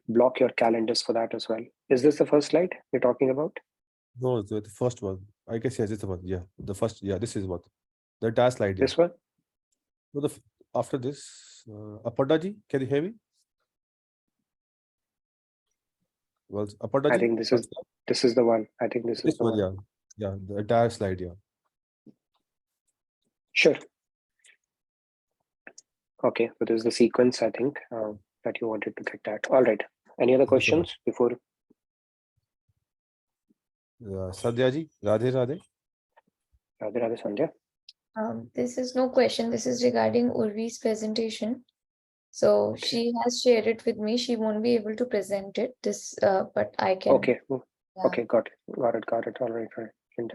block your calendars for that as well. Is this the first slide you're talking about? No, the first one. I guess yes, it's the one. Yeah, the first. Yeah, this is what the entire slide. Yeah. This one? No, after this, Aparnaji, can you hear me? Well, I Apartaji, think this is the one. I think this is this the one, one. yeah, the entire slide, yeah. Sure. Okay, so this is the sequence, I think, that you wanted to get at. All right. Any other Thank you so much. questions before? Sadhya ji, Radhe Radhe. Radhe Radhe Sandhya. This is no question. This is regarding Urvi's presentation. So Okay. she has shared it with me. She won't be able to present it. But I can. Okay. Yeah. Okay, got it. All right. And,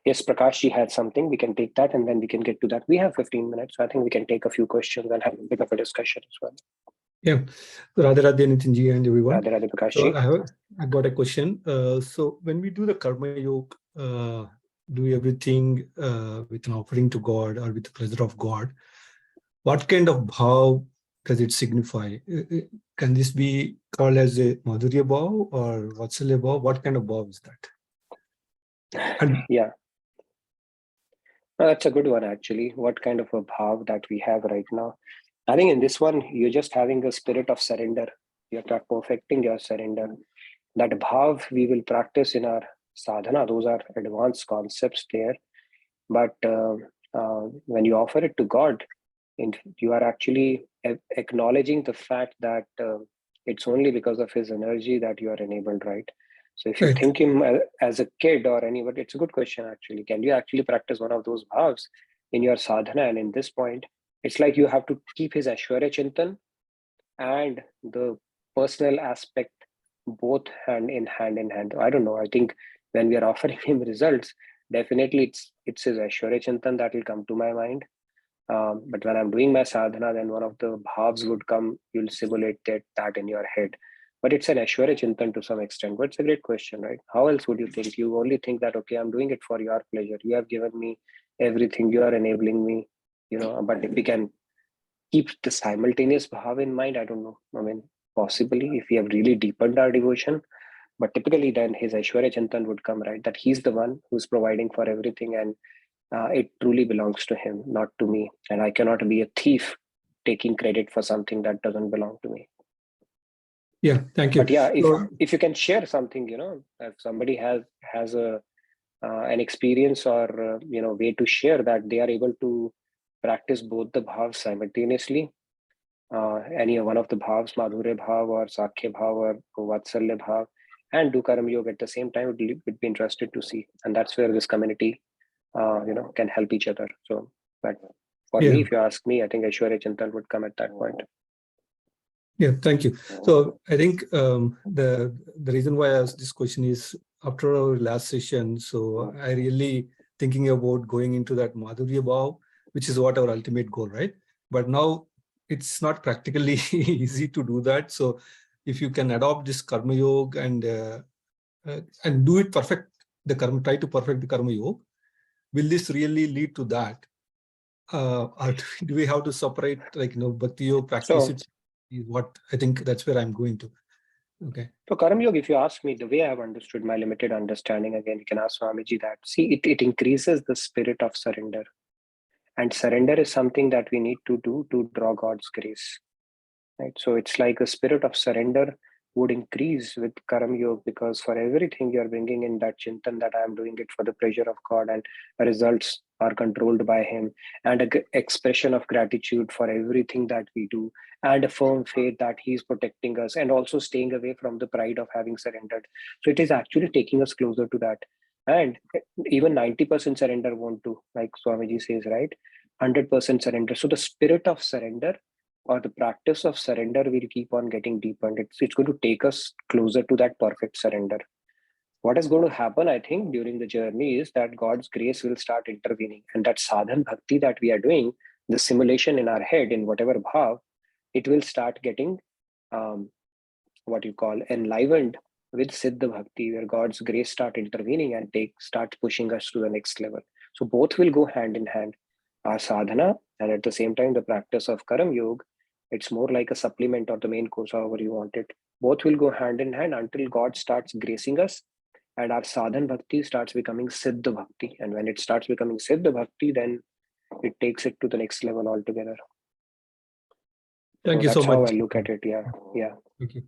yes, Prakash ji had something. We can take that and then we can get to that. We have 15 minutes, so I think we can take a few questions and have a bit of a discussion as well. Yeah, Radhe Radhe Nitin ji and everyone. Radhe Radhe Prakash So ji. I got a question. So when we do the Karma Yoga, do everything with an offering to God or with the pleasure of God, what kind of bhav does it signify? Can this be called as a Madhurya bhav or Vatsalya bhav? What kind of bhav is that? And Yeah. That's a good one, actually. What kind of a bhav that we have right now? I think in this one, you're just having a spirit of surrender. You're not perfecting your surrender. That bhav we will practice in our sadhana. Those are advanced concepts there. But when you offer it to God, you are actually acknowledging the fact that it's only because of his energy that you are enabled, right? So if you right. think him as a kid or anybody, it's a good question actually. Can you actually practice one of those bhavs in your sadhana? And in this point, it's like you have to keep his Aishwarya Chintan and the personal aspect both hand in hand. I don't know. I think when we are offering him results, definitely it's his Aishwarya Chintan that will come to my mind. But when I'm doing my sadhana, then one of the bhavs would come. You'll simulate that in your head. But it's an Aishwarya Chintan to some extent. But it's a great question, right? How else would you think? You only think that, okay, I'm doing it for your pleasure. You have given me everything. You are enabling me, but if we can keep the simultaneous bhav in mind, I don't know. I mean, possibly if we have really deepened our devotion, but typically then his Aishwarya Chintan would come, right? That he's the one who's providing for everything and it truly belongs to him, not to me. And I cannot be a thief taking credit for something that doesn't belong to me. Yeah, thank you. But yeah, So, if you can share something, if somebody has an experience or way to share that they are able to practice both the bhavs simultaneously, any one of the bhavs, Madhurya bhav or Sakhya bhav or Vatsalya bhav, and do Karma Yoga at the same time, would be interested to see. And that's where this community can help each other. So, but for yeah. me, if you ask me, I think Aishwarya Chintan would come at that point. Yeah, thank you. So I think the reason why I asked this question is after our last session, so I really thinking about going into that Madhurya Bhav, which is what our ultimate goal, right? But now it's not practically easy to do that. So if you can adopt this Karma Yoga and do it perfect, try to perfect the Karma Yoga, will this really lead to that? Or do we have to separate, Bhakti Yoga practice? So, Is what I think that's where I'm going to. Okay. So Karma Yoga, if you ask me, the way I've understood my limited understanding, again, you can ask Swamiji that. See, it increases the spirit of surrender. And surrender is something that we need to do to draw God's grace. Right? So it's like a spirit of surrender would increase with Karma Yoga, because for everything you're bringing in that chintan that I'm doing it for the pleasure of God and the results are controlled by him, and an expression of gratitude for everything that we do, and a firm faith that he's protecting us, and also staying away from the pride of having surrendered. So it is actually taking us closer to that. And even 90% surrender won't do, like Swamiji says, right? 100% surrender. So the spirit of surrender or the practice of surrender will keep on getting deepened. It's going to take us closer to that perfect surrender. What is going to happen, I think, during the journey is that God's grace will start intervening, and that sadhan bhakti that we are doing, the simulation in our head in whatever bhav, it will start getting what you call enlivened with siddha bhakti, where God's grace start intervening and start pushing us to the next level. So both will go hand in hand. Our sadhana and at the same time the practice of Karam Yoga, it's more like a supplement or the main course, however you want it. Both will go hand in hand until God starts gracing us and our sadhan bhakti starts becoming siddha bhakti. And when it starts becoming siddha bhakti, then it takes it to the next level altogether. Thank you so that's how much. I look at it. Yeah. Thank you.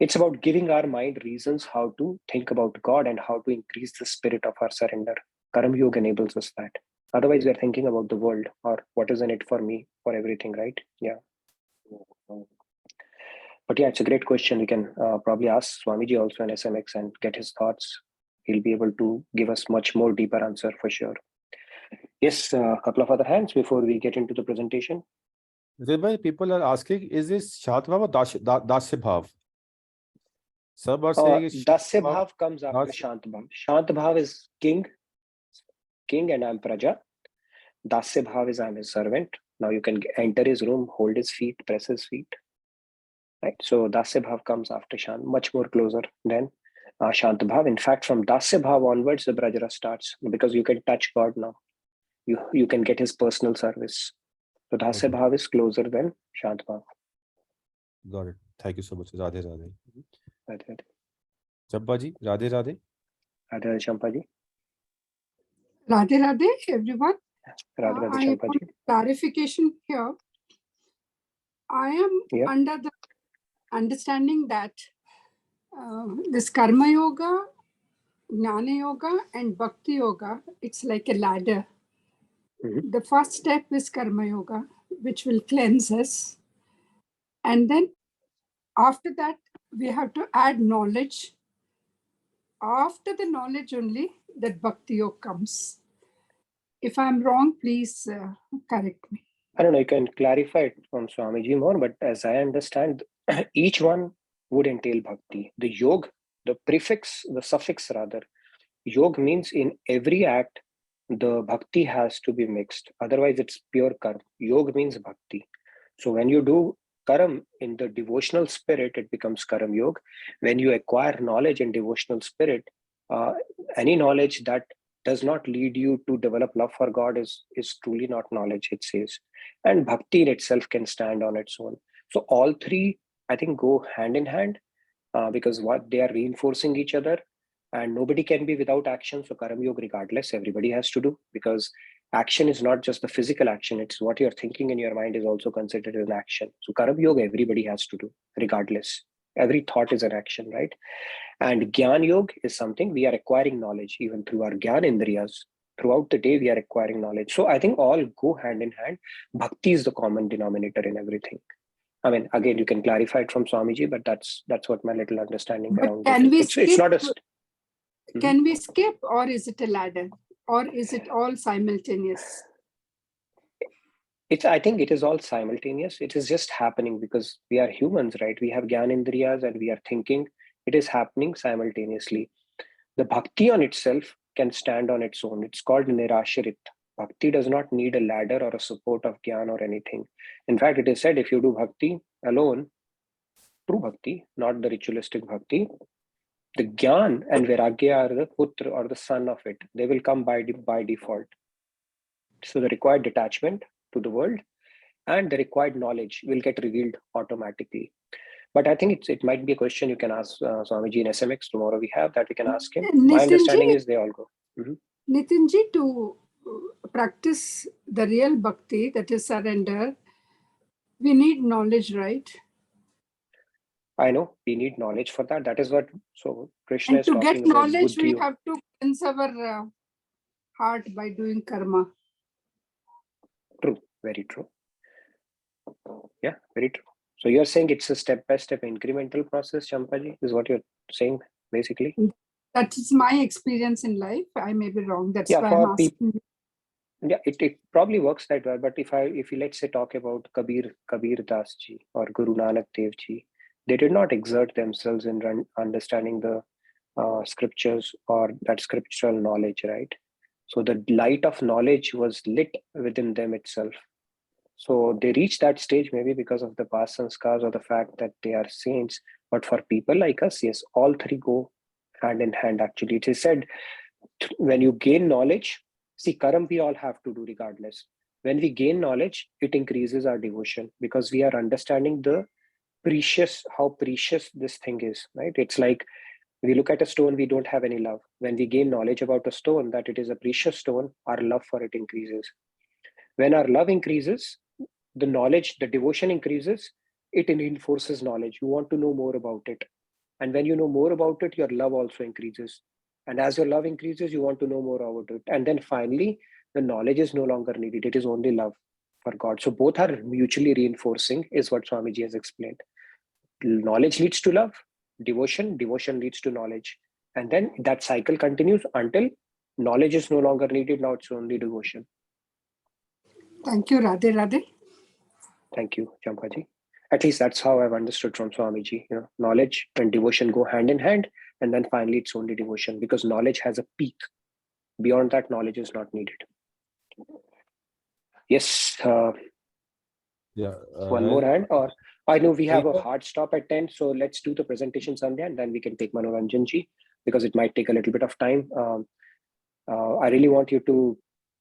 It's about giving our mind reasons how to think about God and how to increase the spirit of our surrender. Karma Yoga enables us that. Otherwise, we are thinking about the world or what is in it for me, for everything, right? Yeah. But yeah, it's a great question. We can probably ask Swamiji also in SMX and get his thoughts. He'll be able to give us much more deeper answer for sure. Yes, a couple of other hands before we get into the presentation. People are asking, is this Shat Bhav or Dasya Bhav? Some are saying it's Dasya Bhav comes after Shant Bhav. Shant Bhav is king and I'm Praja. Dasya Bhav is I'm his servant. Now you can enter his room, hold his feet, press his feet. Right. So Dasya Bhav comes after Shant, much more closer than Shant Bhav. In fact, from Dasya Bhav onwards, the Brajara starts because you can touch God now. You can get his personal service. So Dasya Bhav is closer than Shant Bhav. Got it. Thank you so much. Radhe Radhe. Radhe Radhe. Champa ji, Radhe Radhe. Radhe Radhe, Champa ji. Radhe Radhe, everyone. Radhe Radhe, I Champa want ji. clarification here. I am under the understanding that this Karma Yoga, Jnana Yoga and Bhakti Yoga, it's like a ladder. The first step is Karma Yoga, which will cleanse us. And then after that, we have to add knowledge. After the knowledge only, that Bhakti Yoga comes. If I'm wrong, please correct me. I don't know, you can clarify it from Swamiji more, but as I understand, each one would entail bhakti. The yog, the prefix, the suffix rather, yog means in every act, the bhakti has to be mixed. Otherwise, it's pure karma. Yog means bhakti. So when you do karam in the devotional spirit, it becomes karam yog. When you acquire knowledge in devotional spirit, any knowledge that does not lead you to develop love for God is truly not knowledge, it says. And bhakti in itself can stand on its own. So all three, I think, go hand in hand because what they are reinforcing each other, and nobody can be without action. So Karam Yoga, regardless, everybody has to do, because action is not just the physical action, it's what you're thinking in your mind is also considered an action. So Karam Yoga, everybody has to do, regardless. Every thought is an action, right? And Gyan Yoga is something we are acquiring knowledge even through our Gyan Indriyas. Throughout the day, we are acquiring knowledge. So I think all go hand in hand. Bhakti is the common denominator in everything. I mean, again, you can clarify it from Swamiji, but that's what my little understanding around can it. we It's skip, not a... Can we skip, or is it a ladder, or is it all simultaneous? I think it is all simultaneous. It is just happening because we are humans, right? We have Gyanendriyas and we are thinking. It is happening simultaneously. The bhakti on itself can stand on its own. It's called nirasharit. Bhakti does not need a ladder or a support of Gyan or anything. In fact, it is said if you do bhakti alone, true bhakti, not the ritualistic bhakti, the Gyan and Vairagya are the putra or the son of it. They will come by default. So the required detachment to the world and the required knowledge will get revealed automatically. But I think it might be a question you can ask Swamiji in SMX tomorrow. We have that we can ask him. My understanding is they all go. Nitinji, to practice the real bhakti, that is surrender, we need knowledge, right? I know we need knowledge for that. That is what Krishna and is talking about. To get knowledge, we have to cleanse our heart by doing karma. True, very true. Yeah, very true. So you're saying it's a step-by-step incremental process, Champaji, is what you're saying, basically? That is my experience in life. I may be wrong. That's why I'm asking. Yeah, it probably works that way. But if you let's say talk about Kabir Das ji or Guru Nanak Dev ji, they did not exert themselves in understanding the scriptures or that scriptural knowledge, right? So the light of knowledge was lit within them itself. So they reach that stage maybe because of the past sanskars or the fact that they are saints. But for people like us, yes, all three go hand in hand. Actually, it is said when you gain knowledge, see, karam we all have to do regardless. When we gain knowledge, it increases our devotion because we are understanding how precious this thing is, right? It's like we look at a stone, we don't have any love. When we gain knowledge about a stone, that it is a precious stone, our love for it increases. When our love increases, the knowledge, the devotion increases, it reinforces knowledge. You want to know more about it. And when you know more about it, your love also increases. And as your love increases, you want to know more about it. And then finally, the knowledge is no longer needed. It is only love for God. So both are mutually reinforcing, is what Swamiji has explained. Knowledge leads to love, devotion leads to knowledge. And then that cycle continues until knowledge is no longer needed. Now it's only devotion. Thank you, Radhe Radhe. Thank you, Champaji. At least that's how I've understood from Swamiji. Knowledge and devotion go hand in hand, and then finally it's only devotion, because knowledge has a peak. Beyond that, knowledge is not needed. Yes. One more hand, or I know we have a hard stop at 10, so let's do the presentation, Sandhya, and then we can take Manoranjan ji, because it might take a little bit of time. I really want you to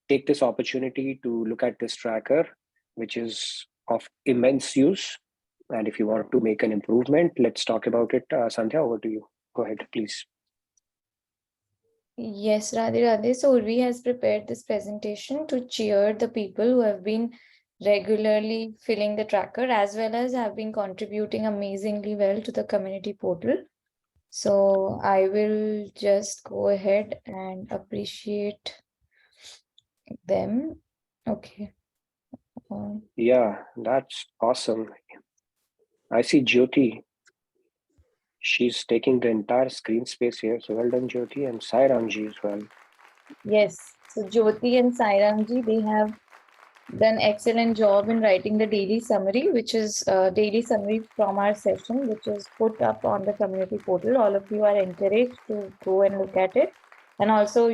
take this opportunity to look at this tracker, which is of immense use. And if you want to make an improvement, let's talk about it. Sandhya, over to you. Go ahead, please. Yes, Radhe Radhe. So Urvi has prepared this presentation to cheer the people who have been regularly filling the tracker, as well as have been contributing amazingly well to the community portal. So I will just go ahead and appreciate them. Okay. Yeah, that's awesome. I see Jyoti. She's taking the entire screen space here. So well done, Jyoti, and Sairamji as well. Yes. So Jyoti and Sairamji, they have done excellent job in writing the daily summary, which is daily summary from our session, which is put up on the community portal. All of you are encouraged to go and look at it, and also,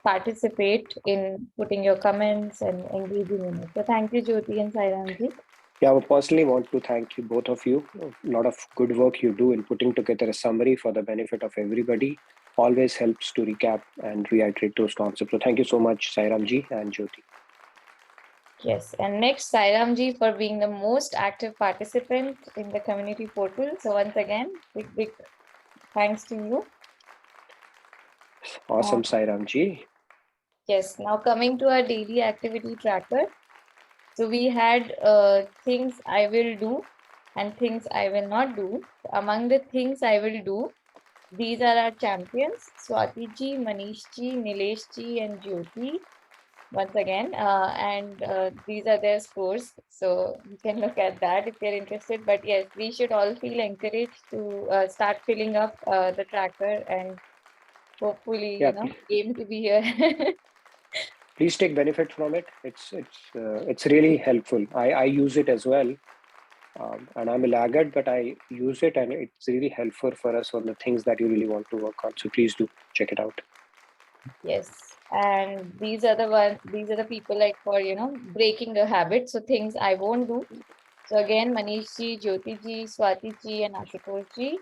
participate in putting your comments and engaging in it. So thank you, Jyoti and Sairamji. Yeah, I personally want to thank you, both of you. A lot of good work you do in putting together a summary for the benefit of everybody. Always helps to recap and reiterate those concepts. So thank you so much, Sairamji and Jyoti. Yes, and next, Sairamji, for being the most active participant in the community portal. So once again, big thanks to you. Awesome, Sairamji. Yes, now coming to our daily activity tracker. So we had things I will do and things I will not do. Among the things I will do, these are our champions, Swati ji, Manish ji, Nilesh ji, and Jyoti. Once again, and these are their scores. So you can look at that if you're interested. But yes, we should all feel encouraged to start filling up the tracker and hopefully, aim to be here. Please take benefit from it. It's really helpful. I use it as well, and I'm a laggard, but I use it, and it's really helpful for us on the things that you really want to work on. So please do check it out. Yes, and these are the ones. These are the people like for breaking the habit. So things I won't do. So again, Manish ji, Jyoti ji, Swati ji, and Ashutosh ji.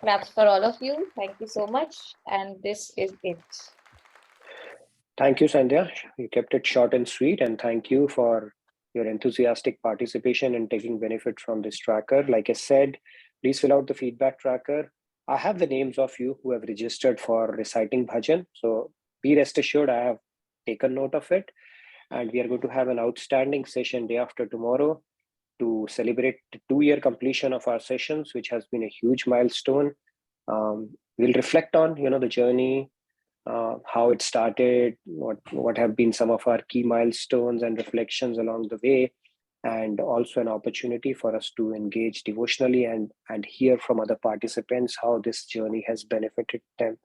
Claps for all of you. Thank you so much. And this is it. Thank you, Sandhya. You kept it short and sweet, and thank you for your enthusiastic participation and taking benefit from this tracker. Like I said, please fill out the feedback tracker. I have the names of you who have registered for reciting bhajan. So be rest assured, I have taken note of it. And we are going to have an outstanding session day after tomorrow to celebrate the 2-year completion of our sessions, which has been a huge milestone. We'll reflect on, the journey, how it started, what have been some of our key milestones and reflections along the way, and also an opportunity for us to engage devotionally and hear from other participants how this journey has benefited them.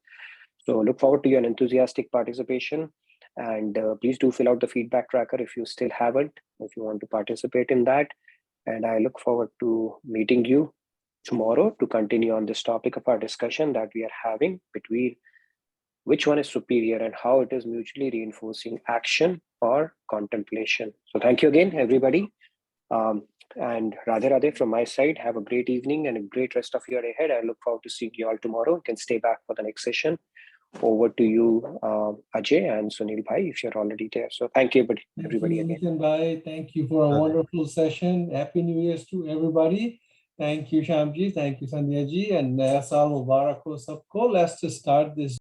So look forward to your enthusiastic participation, and please do fill out the feedback tracker if you still haven't, if you want to participate in that. And I look forward to meeting you tomorrow to continue on this topic of our discussion that we are having between which one is superior and how it is mutually reinforcing action or contemplation. So thank you again, everybody. And Radhe Radhe from my side, have a great evening and a great rest of your day ahead. I look forward to seeing you all tomorrow. You can stay back for the next session. Over to you, Ajay and Sunil Bhai, if you're already there. So thank you, everybody again. Nitin Bhai, thank you for a wonderful session. Happy New Year's to everybody. Thank you, Shamji. Thank you, Sandhya ji. And Naya Saal Mubarak ho sabko. Let's just start this